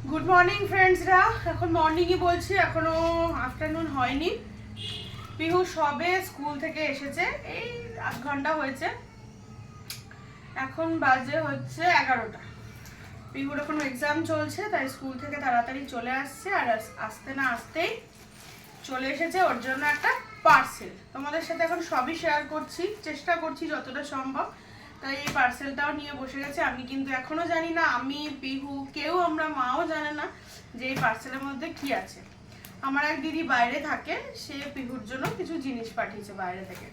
Good morning ফ্রেন্ডসরা। এখন মর্নিংই বলছি, এখনো আফটারনুন হয়নি। পিহু সবে স্কুল থেকে এসেছে, এই আধ ঘন্টা হয়েছে। এখন বাজে হচ্ছে 11টা। পিহুর এখন এক্সাম চলছে, তাই স্কুল থেকে তাড়াতাড়ি চলে আসছে। আর আসতে না আসতেই চলে এসেছে ওর জন্য একটা পার্সেল। তোমাদের সাথে এখন সবই শেয়ার করছি, চেষ্টা করছি যতটা সম্ভব। তাই এই পার্সেলটাও নিয়ে বসে গেছে। আমি কিন্তু এখনো জানি না, আমি পিহু কেউ, আমরা মাও জানে না যে এই পার্সেলের মধ্যে কি আছে। আমার এক দিদি বাইরে থাকে, সে পিহুর জন্য কিছু জিনিস পাঠিয়েছে বাইরে থেকে।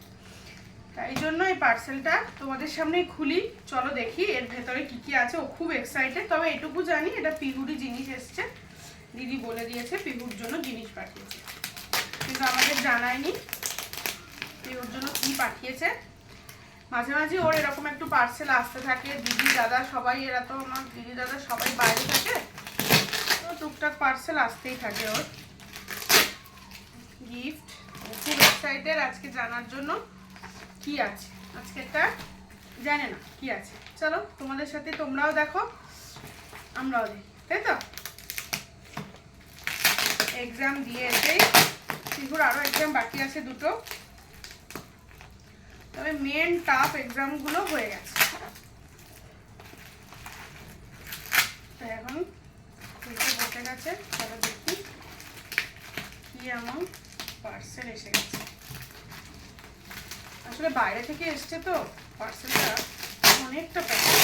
তাই জন্য এই পার্সেলটা তোমাদের সামনেই খুলি, চলো দেখি এর ভেতরে কি কি আছে। ও খুব এক্সাইটেড। তবে এটুকু জানি এটা পিহুরই জিনিস এসছে, দিদি বলে দিয়েছে পিহুর জন্য জিনিস পাঠিয়েছে, কিন্তু আমাদের জানায়নি পিহুর জন্য কি পাঠিয়েছে। মাঝে মাঝে ওর এরকম একটু পার্সেল আসতে থাকে, দিদি দাদা সবাই, এরা তো আমার দিদি দাদা সবাই বাইরে থাকে, তো টুকটাক পার্সেল আসতেই থাকে ওর গিফট। খুব এক্সাইটেড আজকে জানার জন্য কি আছে। আজকে একটা জানে না কি আছে। চলো তোমাদের সাথে তোমরাও দেখো, আমরাও দেখি, তাই তো। এক্সাম দিয়ে এসেই, পিহুর আরো এক্সাম বাকি আছে দুটো, তবে মেন টাফ এক্সামগুলো হয়ে গেছে। তো এখন বসে গেছে, চলো দেখি কি এমন পার্সেল এসে গেছে। আসলে বাইরে থেকে এসছে তো পার্সেলটা অনেকটা প্যাকেট।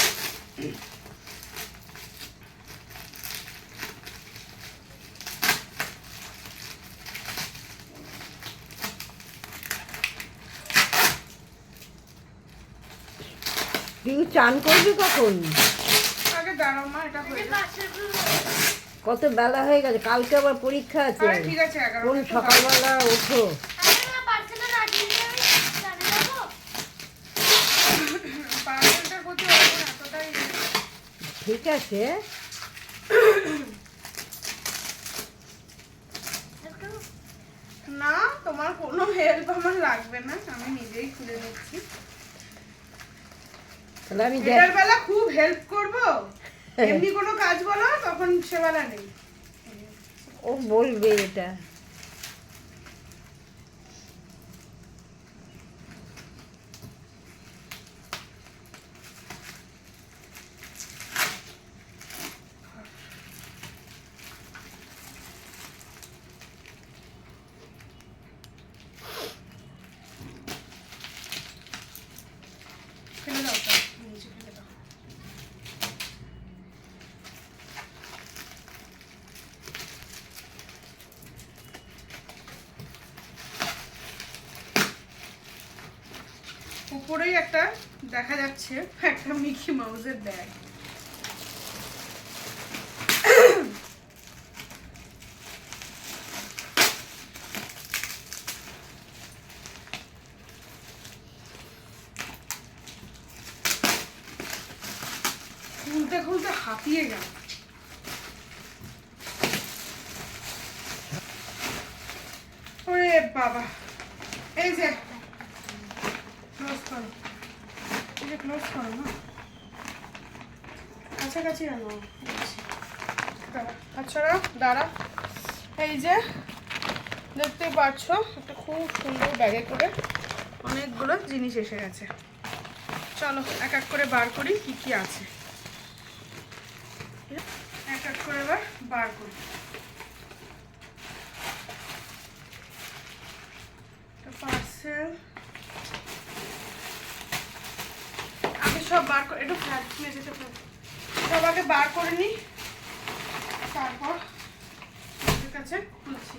তুই চান করবি কখন? আগে দাঁড়াও মা, এটা হয়ে যাচ্ছে। কত বেলা হয়ে গেছে, কালকে আবার পরীক্ষা আছে। ঠিক আছে, 11টা। কোন সকালবেলা ওঠো। ঠিক আছে, না তোমার কোনো হেল্প আমার লাগবে না, আমি নিজেই খুলে নিচ্ছি। তাহলে আমি এটার বেলা খুব হেল্প করবো, এমনি কোনো কাজ বলো তখন সেবেলা নেই। ও বলবে এটা। ফেলে দাও তো, নিচে ফেলে দাও। উপরেই একটা দেখা যাচ্ছে, একটা মিকি মাউসের ব্যাগ। খুলতে খুলতে হাঁপিয়ে গেল। ওরে বাবা, এই যে ক্লোজ করো, এই যে ক্লোজ করো না, কাছাকাছি আনো। আচ্ছা দাঁড়া, এই যে দেখতে পাচ্ছ একটা খুব সুন্দর ব্যাগে করে অনেকগুলো জিনিস এসে গেছে। চলো এক এক করে বার করি কি কি আছে, এক এক করে এবার বার করি। পার্সেল আগে সব বার করে, একটু ফ্ল্যাট মেঝেতে সব আগে বার করে নিই, তারপর ওদের কাছে খুলছি।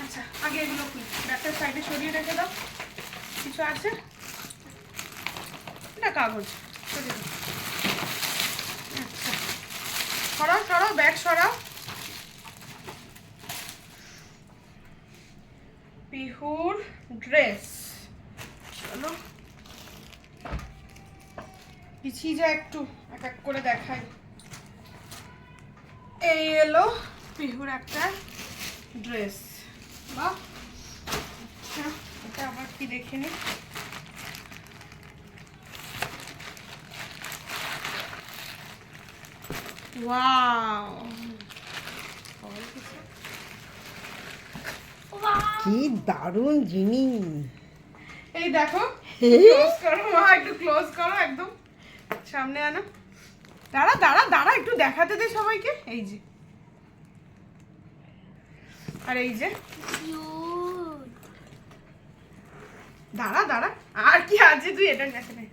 আচ্ছা আগে এগুলো খুলি, ব্যাগটার সাইডে সরিয়ে রেখে দাও। কিছু আছে, এটা কাগজ সরিয়ে দাও। আচ্ছা সরাও সরাও, ব্যাগ সরাও। পিহুর ড্রেস, চলো পিছিয়ে যা একটু, এক এক করে দেখাই। এই এলো পিহুর একটা ড্রেস। বাহ, আচ্ছা এটা আবার কি দেখে নি। ওয়াও, কি দারুণ জিনিস। এই দেখো, ক্লোজ করো মা, একটু ক্লোজ করো, একদম সামনে আনো। দাঁড়া দাঁড়া দাঁড়া, একটু দেখাতে দে সবাইকে। এই যে, আর এই যে, দাঁড়া দাঁড়া, আর কি আছে তুই এটা দেখে নে।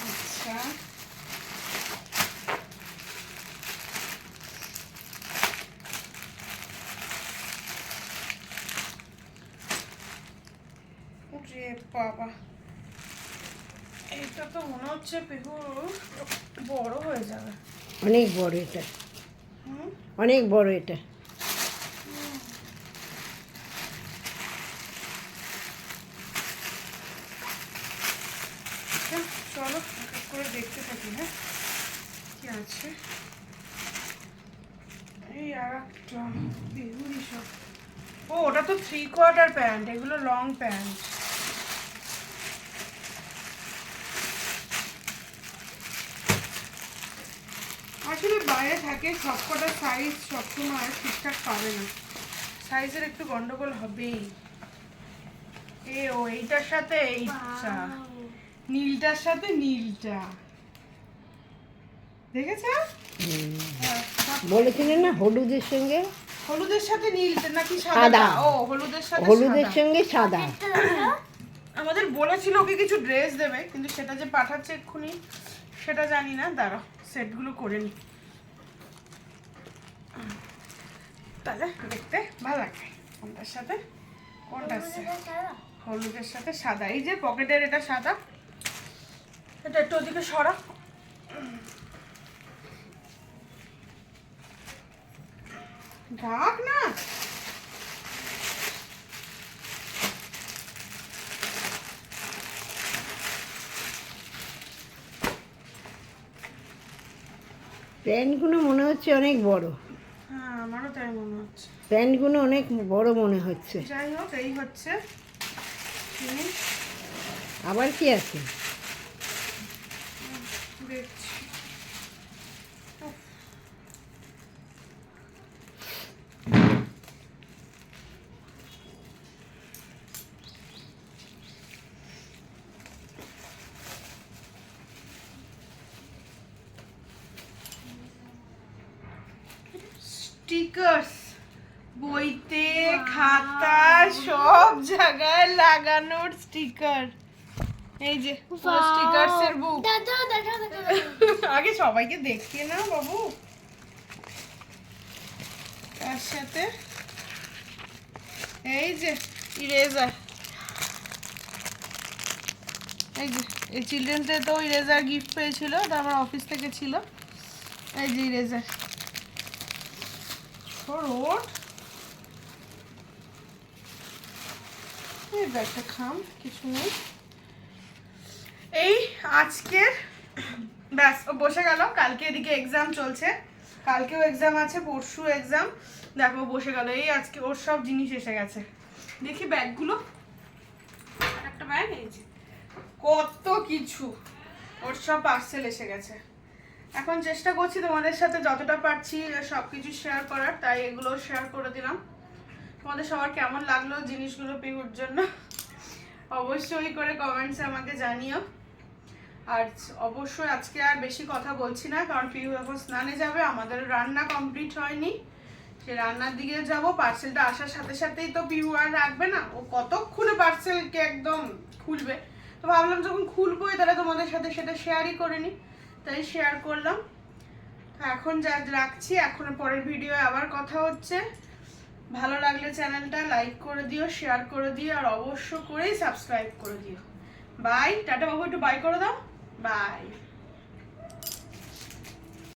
আচ্ছা, ওরে বাবা, এটা তো মনে হচ্ছে পিহু বড় হয়ে যাবে। অনেক বড় এটা, হুম, অনেক বড় এটা। আচ্ছা, চলো এক এক করে দেখতে থাকি। হ্যাঁ, কি আছে? এই আর একটা বিহুরি সব। ও, ওটা তো 3/4 প্যান্ট, এগুলো লং প্যান্ট। আসলে বাইরে থাকে, সবকটা সাইজ সবসময় ঠিকঠাক পাবে না, সাইজের একটু গন্ডগোল হবেই। এ ও, এইটার সাথে এইটা, নীলটার সাথে নীলটা, দেখেছো? বলেছিলেন না হলুদের সঙ্গে হলুদের সাথে নীলটা নাকি সাদা? সাদা। ও, হলুদের সাথে হলুদের সাদা। সঙ্গে সাদা। আমাদের বলেছিল ওকে কিছু ড্রেস দেবে, কিন্তু সেটা যে পাঠাচ্ছে এক্ষুনি সেটা জানি না। দাঁড়াও, সেটগুলো করে নি, তাহলে দেখতে ভালো লাগে। কোনটার সাথে কোনটা আছে? হলুদের সাথে সাদা। এই যে পকেটের এটা সাদা, এটা একটু ওদিকে সরা। ঢাক না। প্যান্টগুলো মনে হচ্ছে অনেক বড়, হ্যাঁ, আমারও তাই মনে হচ্ছে। প্যান্টগুলো অনেক বড় মনে হচ্ছে। যাই হোক, এই হচ্ছে জিনিস। আবার কি আছে? দেখছি। উফ, স্টিকার্স, বইতে, খাতা, সব জায়গায় লাগানোর স্টিকার। এই যে স্টিকার্স এর বুক। আগে সবাইকে দেখিয়ে না বাবু। তার সাথে এই যে ইরেজার, এই যে এই চিলড্রেন্স ডে তো ইরেজার গিফট পেয়েছিল, ওটা আমার অফিস থেকে ছিল। এই যে ইরেজার, রোড। এই ব্যাগটা খাম, কিছু নেই। এই আজকের ব্যাস, ও বসে গেল। কালকে এদিকে এক্সাম চলছে, কালকেও এক্সাম আছে, পরশু এক্সাম। দেখো বসে গেল। এই আজকে ওর সব জিনিস এসে গেছে। দেখি ব্যাগগুলো, একটা ব্যাগ, এই যে কত কিছু ওর সব পার্সেল এসে গেছে। এখন চেষ্টা করছি তোমাদের সাথে যতটা পারছি সব কিছু শেয়ার করার, তাই এগুলো শেয়ার করে দিলাম। তোমাদের সবার কেমন লাগলো জিনিসগুলো পিহুর জন্য অবশ্যই করে কমেন্টসে আমাকে জানিও। আর অবশ্যই আজকে আর বেশি কথা বলছি না, কারণ পিহু এখন স্নানে যাবে, আমাদের রান্না কমপ্লিট হয়নি, সে রান্নার দিকে যাব। পার্সেলটা আসার সাথে সাথেই তো পিহু আর রাখবে না, ও কতক্ষণে পার্সেলকে একদম খুলবে। তো ভাবলাম যখন খুলবোই তাহলে তোমাদের সাথে সেটা শেয়ারই করে নি, তাই শেয়ার করলাম। এখন যা রাখছি, এখন পরের ভিডিও আবার কথা হচ্ছে। ভালো লাগলে চ্যানেলটা লাইক করে দিও, শেয়ার করে দিও, আর অবশ্য করেই সাবস্ক্রাইব করে দিও। বাই, টাটা বাবু, একটু বাই করে দাও। বাই।